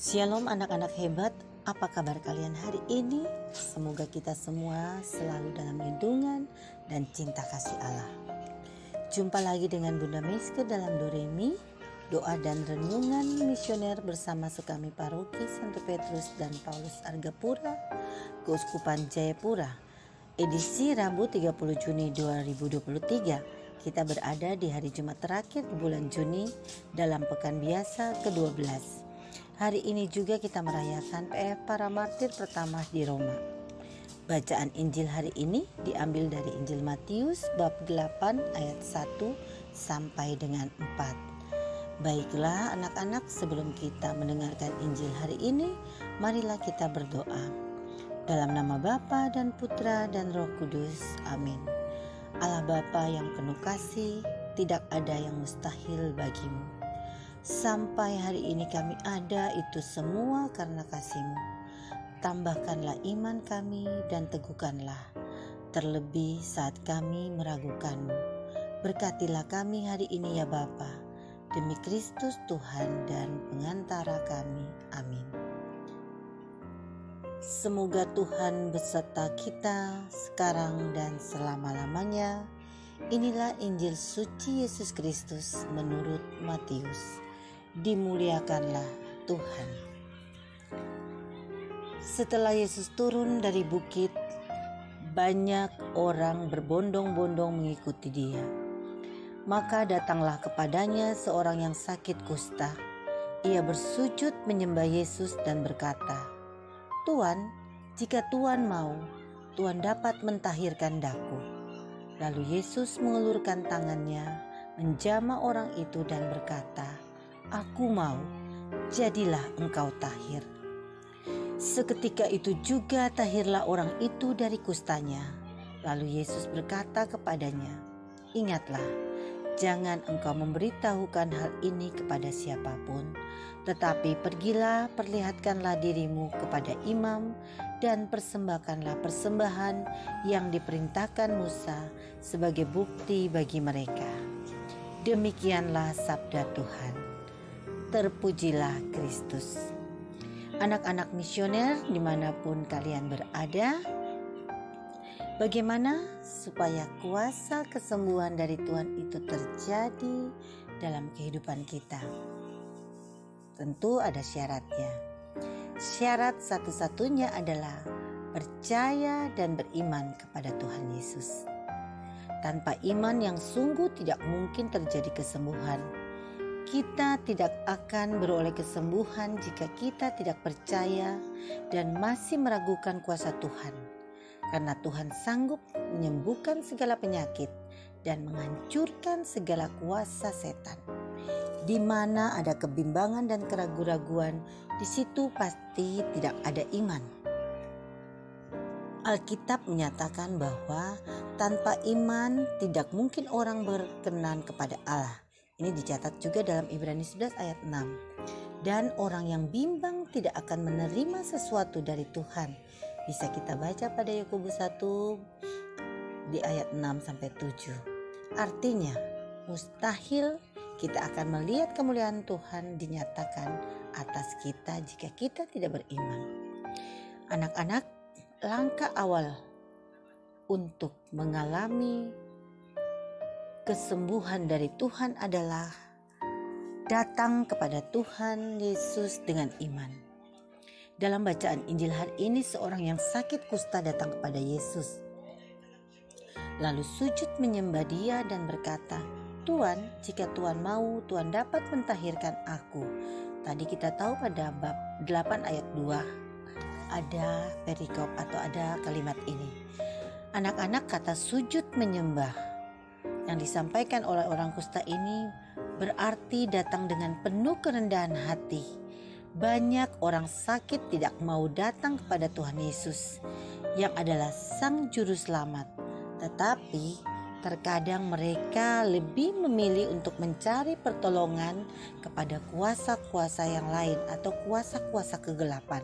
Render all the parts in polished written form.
Shalom anak-anak hebat, apa kabar kalian hari ini? Semoga kita semua selalu dalam lindungan dan cinta kasih Allah. Jumpa lagi dengan Bunda Meske dalam Doremi, doa dan renungan misioner bersama sekami paroki Santo Petrus dan Paulus Argapura, Keuskupan Jayapura. Edisi Rabu 30 Juni 2023. Kita berada di hari Jumat terakhir di bulan Juni dalam pekan biasa ke-12. Hari ini juga kita merayakan para martir pertama di Roma. Bacaan Injil hari ini diambil dari Injil Matius bab 8 ayat 1 sampai dengan 4. Baiklah anak-anak, sebelum kita mendengarkan Injil hari ini, marilah kita berdoa. Dalam nama Bapa dan Putra dan Roh Kudus. Amin. Allah Bapa yang penuh kasih, tidak ada yang mustahil bagimu. Sampai hari ini kami ada itu semua karena kasih-Mu. Tambahkanlah iman kami dan teguhkanlah, terlebih saat kami meragukan-Mu. Berkatilah kami hari ini ya Bapa, demi Kristus Tuhan dan pengantara kami. Amin. Semoga Tuhan beserta kita sekarang dan selama-lamanya. Inilah Injil suci Yesus Kristus menurut Matius. Dimuliakanlah Tuhan. Setelah Yesus turun dari bukit, banyak orang berbondong-bondong mengikuti Dia. Maka datanglah kepadanya seorang yang sakit kusta. Ia bersujud menyembah Yesus dan berkata, "Tuan, jika Tuan mau, Tuan dapat mentahirkan daku." Lalu Yesus mengulurkan tangannya, menjamah orang itu dan berkata, "Aku mau, jadilah engkau tahir." Seketika itu juga tahirlah orang itu dari kustanya. Lalu Yesus berkata kepadanya, "Ingatlah, jangan engkau memberitahukan hal ini kepada siapapun, tetapi pergilah, perlihatkanlah dirimu kepada imam dan persembahkanlah persembahan yang diperintahkan Musa sebagai bukti bagi mereka." Demikianlah sabda Tuhan. Terpujilah Kristus. Anak-anak misioner dimanapun kalian berada, bagaimana supaya kuasa kesembuhan dari Tuhan itu terjadi dalam kehidupan kita? Tentu ada syaratnya. Syarat satu-satunya adalah percaya dan beriman kepada Tuhan Yesus. Tanpa iman yang sungguh tidak mungkin terjadi kesembuhan. Kita tidak akan beroleh kesembuhan jika kita tidak percaya dan masih meragukan kuasa Tuhan. Karena Tuhan sanggup menyembuhkan segala penyakit dan menghancurkan segala kuasa setan. Di mana ada kebimbangan dan keraguan-raguan, di situ pasti tidak ada iman. Alkitab menyatakan bahwa tanpa iman tidak mungkin orang berkenan kepada Allah. Ini dicatat juga dalam Ibrani 11 ayat 6. Dan orang yang bimbang tidak akan menerima sesuatu dari Tuhan. Bisa kita baca pada Yakobus 1 di ayat 6 sampai 7. Artinya, mustahil kita akan melihat kemuliaan Tuhan dinyatakan atas kita jika kita tidak beriman. Anak-anak, langkah awal untuk mengalami kesembuhan dari Tuhan adalah datang kepada Tuhan Yesus dengan iman. Dalam bacaan Injil hari ini, seorang yang sakit kusta datang kepada Yesus, lalu sujud menyembah Dia dan berkata, "Tuan, jika Tuan mau, Tuan dapat mentahirkan aku." Tadi kita tahu pada bab 8 ayat 2 ada perikop atau ada kalimat ini. Anak-anak, kata sujud menyembah yang disampaikan oleh orang kusta ini berarti datang dengan penuh kerendahan hati. Banyak orang sakit tidak mau datang kepada Tuhan Yesus yang adalah Sang Juru Selamat. Tetapi terkadang mereka lebih memilih untuk mencari pertolongan kepada kuasa-kuasa yang lain atau kuasa-kuasa kegelapan.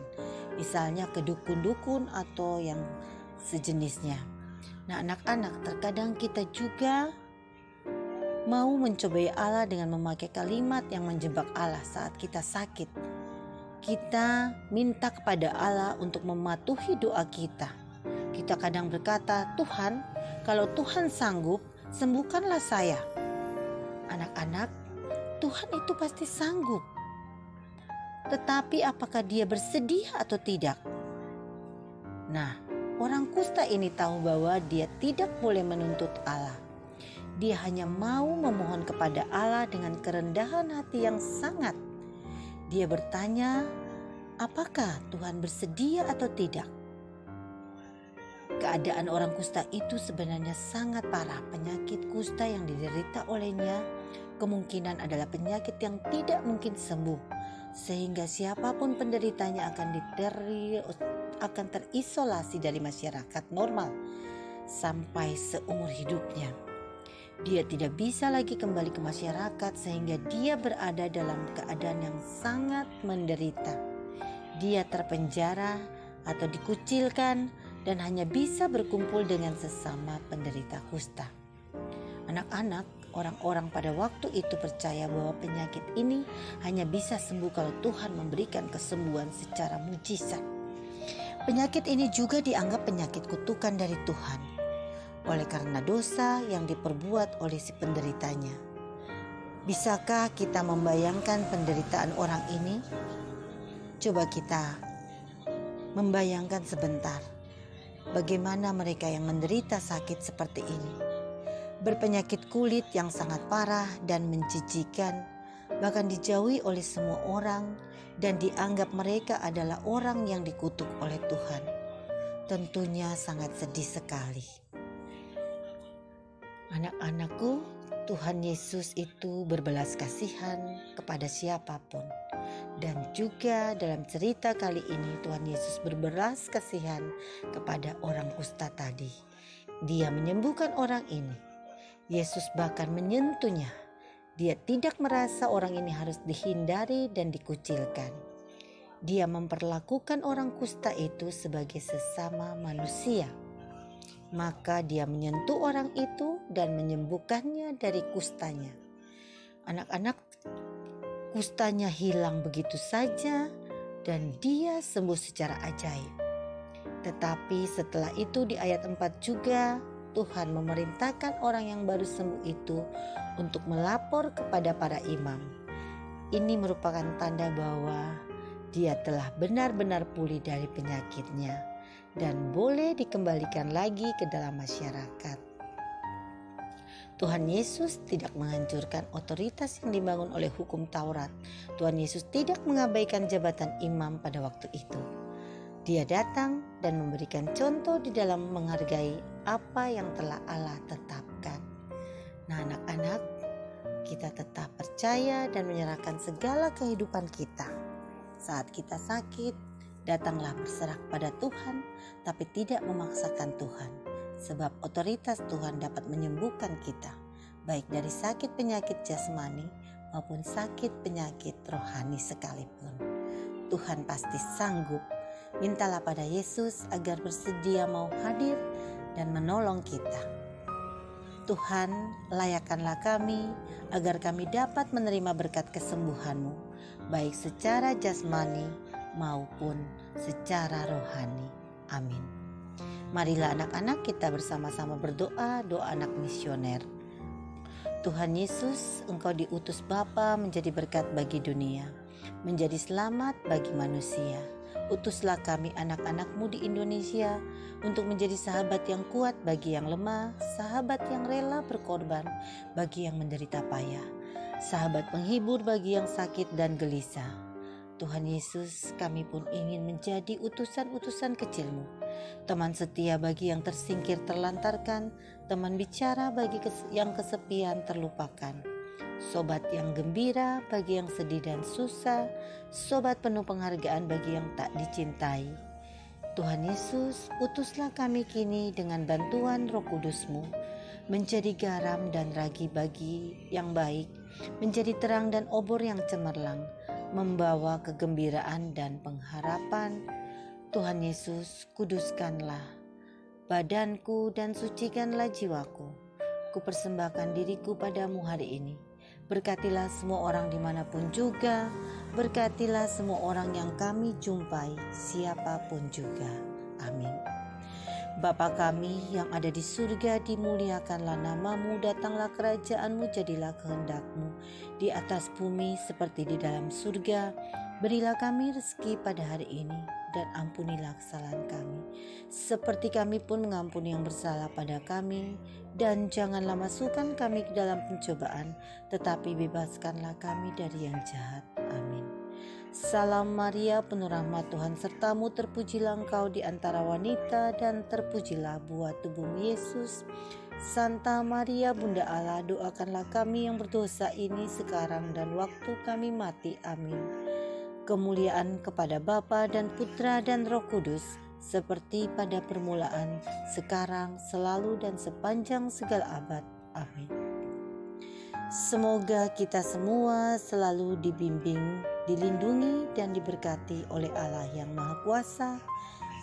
Misalnya ke dukun-dukun atau yang sejenisnya. Nah anak-anak, terkadang kita juga mau mencobai Allah dengan memakai kalimat yang menjebak Allah saat kita sakit. kita minta kepada Allah untuk mematuhi doa kita. Kita kadang berkata, Tuhan, kalau Tuhan sanggup, sembuhkanlah saya. Anak-anak, Tuhan itu pasti sanggup. Tetapi apakah Dia bersedia atau tidak? Nah, orang kusta ini tahu bahwa dia tidak boleh menuntut Allah. Dia hanya mau memohon kepada Allah dengan kerendahan hati yang sangat. Dia bertanya, apakah Tuhan bersedia atau tidak? Keadaan orang kusta itu sebenarnya sangat parah. Penyakit kusta yang diderita olehnya kemungkinan adalah penyakit yang tidak mungkin sembuh, sehingga siapapun penderitanya akan terisolasi dari masyarakat normal sampai seumur hidupnya. Dia tidak bisa lagi kembali ke masyarakat sehingga dia berada dalam keadaan yang sangat menderita. Dia terpenjara atau dikucilkan dan hanya bisa berkumpul dengan sesama penderita kusta. Anak-anak, orang-orang pada waktu itu percaya bahwa penyakit ini hanya bisa sembuh kalau Tuhan memberikan kesembuhan secara mujizat. Penyakit ini juga dianggap penyakit kutukan dari Tuhan oleh karena dosa yang diperbuat oleh si penderitanya. Bisakah kita membayangkan penderitaan orang ini? Coba kita membayangkan sebentar bagaimana mereka yang menderita sakit seperti ini, berpenyakit kulit yang sangat parah dan menjijikan, bahkan dijauhi oleh semua orang dan dianggap mereka adalah orang yang dikutuk oleh Tuhan. Tentunya sangat sedih sekali. Anak-anakku, Tuhan Yesus itu berbelas kasihan kepada siapapun. Dan juga dalam cerita kali ini Tuhan Yesus berbelas kasihan kepada orang kusta tadi. Dia menyembuhkan orang ini. Yesus bahkan menyentuhnya. Dia tidak merasa orang ini harus dihindari dan dikucilkan. Dia memperlakukan orang kusta itu sebagai sesama manusia. Maka dia menyentuh orang itu dan menyembuhkannya dari kustanya. Anak-anak, kustanya hilang begitu saja dan dia sembuh secara ajaib. Tetapi setelah itu di ayat 4 juga Tuhan memerintahkan orang yang baru sembuh itu untuk melapor kepada para imam. Ini merupakan tanda bahwa dia telah benar-benar pulih dari penyakitnya dan boleh dikembalikan lagi ke dalam masyarakat. Tuhan Yesus tidak menghancurkan otoritas yang dibangun oleh hukum Taurat. Tuhan Yesus tidak mengabaikan jabatan imam pada waktu itu. Dia datang dan memberikan contoh di dalam menghargai apa yang telah Allah tetapkan. Nah, anak-anak, kita tetap percaya dan menyerahkan segala kehidupan kita. Saat kita sakit, datanglah berserah pada Tuhan, tapi tidak memaksakan Tuhan. Sebab otoritas Tuhan dapat menyembuhkan kita, baik dari sakit penyakit jasmani maupun sakit penyakit rohani sekalipun. Tuhan pasti sanggup. Mintalah pada Yesus agar bersedia mau hadir dan menolong kita. Tuhan, layakkanlah kami agar kami dapat menerima berkat kesembuhan-Mu, baik secara jasmani maupun secara rohani. Amin. Marilah anak-anak kita bersama-sama berdoa, doa anak misioner. Tuhan Yesus, Engkau diutus Bapa menjadi berkat bagi dunia, menjadi selamat bagi manusia. Utuslah kami anak-anak-Mu di Indonesia untuk menjadi sahabat yang kuat bagi yang lemah, sahabat yang rela berkorban bagi yang menderita payah, sahabat penghibur bagi yang sakit dan gelisah. Tuhan Yesus, kami pun ingin menjadi utusan-utusan kecil-Mu, teman setia bagi yang tersingkir terlantarkan, teman bicara bagi yang kesepian terlupakan, sobat yang gembira bagi yang sedih dan susah, sobat penuh penghargaan bagi yang tak dicintai. Tuhan Yesus, utuslah kami kini dengan bantuan Roh Kudus-Mu, menjadi garam dan ragi bagi yang baik, menjadi terang dan obor yang cemerlang, membawa kegembiraan dan pengharapan. Tuhan Yesus, kuduskanlah badanku dan sucikanlah jiwaku. Kupersembahkan diriku padamu hari ini. Berkatilah semua orang dimanapun juga Berkatilah semua orang yang kami jumpai, siapapun juga. Amin. Bapa kami yang ada di surga, dimuliakanlah namamu, datanglah kerajaanmu, jadilah kehendak-mu di atas bumi seperti di dalam surga. Berilah kami rezeki pada hari ini, dan ampunilah kesalahan kami, seperti kami pun mengampuni yang bersalah pada kami. Dan janganlah masukkan kami ke dalam pencobaan, tetapi bebaskanlah kami dari yang jahat. Amin. Salam Maria, penuh rahmat, Tuhan sertamu, terpujilah engkau di antara wanita, dan terpujilah buah tubuhmu Yesus. Santa Maria, Bunda Allah, doakanlah kami yang berdosa ini sekarang dan waktu kami mati. Amin. Kemuliaan kepada Bapa dan Putra dan Roh Kudus, seperti pada permulaan, sekarang, selalu, dan sepanjang segala abad. Amin. Semoga kita semua selalu dibimbing, dilindungi, dan diberkati oleh Allah yang Maha Kuasa,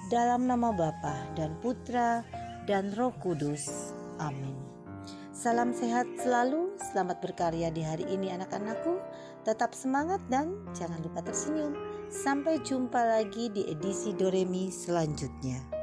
dalam nama Bapa dan Putra dan Roh Kudus. Amin. Salam sehat selalu, selamat berkarya di hari ini anak-anakku. Tetap semangat dan jangan lupa tersenyum. Sampai jumpa lagi di edisi Doremi selanjutnya.